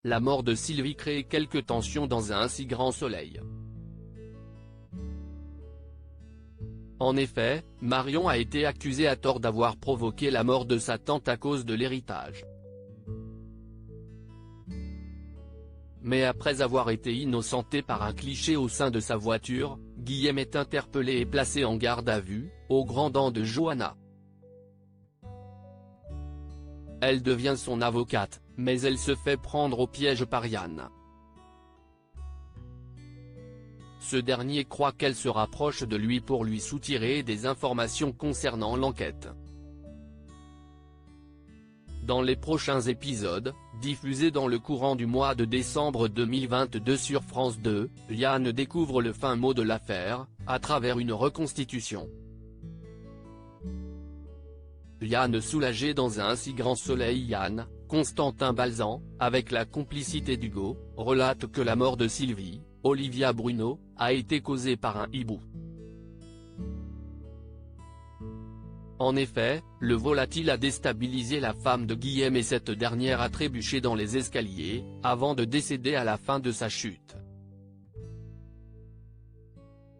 la mort de Sylvie crée quelques tensions dans un si grand soleil. En effet, Marion a été accusée à tort d'avoir provoqué la mort de sa tante à cause de l'héritage. Mais après avoir été innocenté par un cliché au sein de sa voiture, Guillaume est interpellé et placé en garde à vue, au grand dam de Johanna. Elle devient son avocate, mais elle se fait prendre au piège par Yann. Ce dernier croit qu'elle se rapproche de lui pour lui soutirer des informations concernant l'enquête. Dans les prochains épisodes, diffusés dans le courant du mois de décembre 2022 sur France 2, Yann découvre le fin mot de l'affaire, à travers une reconstitution. Yann soulagé dans un si grand soleil. Yann, Constantin Balzan, avec la complicité d'Hugo, relate que la mort de Sylvie, Olivia Bruno, a été causée par un hibou. En effet, le volatile a déstabilisé la femme de Guillaume et cette dernière a trébuché dans les escaliers, avant de décéder à la fin de sa chute.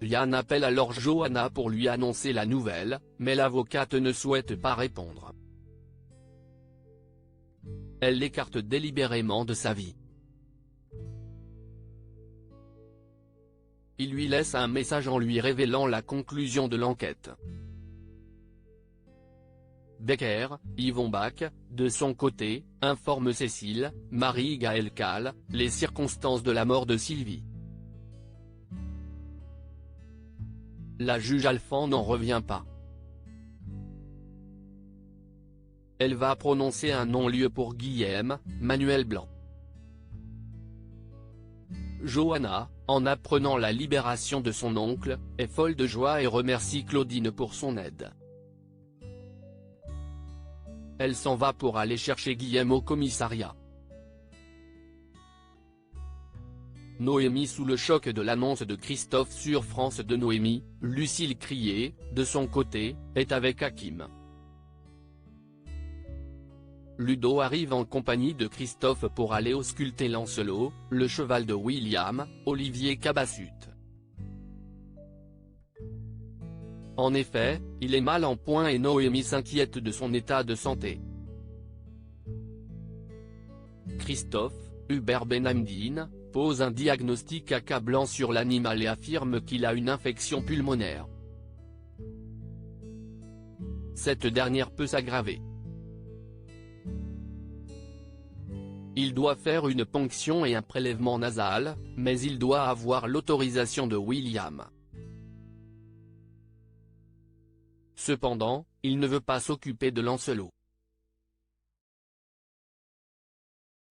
Yann appelle alors Johanna pour lui annoncer la nouvelle, mais l'avocate ne souhaite pas répondre. Elle l'écarte délibérément de sa vie. Il lui laisse un message en lui révélant la conclusion de l'enquête. Becker, Yvon Bach, de son côté, informe Cécile, Marie-Gaëlle Calle, les circonstances de la mort de Sylvie. La juge Alphand n'en revient pas. Elle va prononcer un non-lieu pour Guillaume, Manuel Blanc. Johanna, en apprenant la libération de son oncle, est folle de joie et remercie Claudine pour son aide. Elle s'en va pour aller chercher Guillaume au commissariat. Noémie sous le choc de l'annonce de Christophe sur France 2. Noémie, Lucille Crié, de son côté, est avec Hakim. Ludo arrive en compagnie de Christophe pour aller ausculter Lancelot, le cheval de William, Olivier Cabassut. En effet, il est mal en point et Noémie s'inquiète de son état de santé. Christophe, Hubert Benhamdine, pose un diagnostic accablant sur l'animal et affirme qu'il a une infection pulmonaire. Cette dernière peut s'aggraver. Il doit faire une ponction et un prélèvement nasal, mais il doit avoir l'autorisation de William. Cependant, il ne veut pas s'occuper de Lancelot.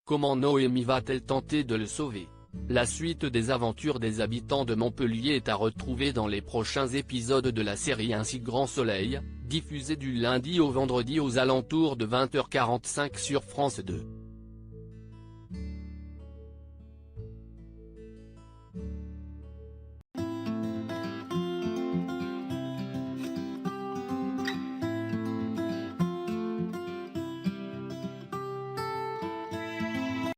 Comment Noémie va-t-elle tenter de le sauver? La suite des aventures des habitants de Montpellier est à retrouver dans les prochains épisodes de la série Un si grand soleil, diffusée du lundi au vendredi aux alentours de 20h45 sur France 2.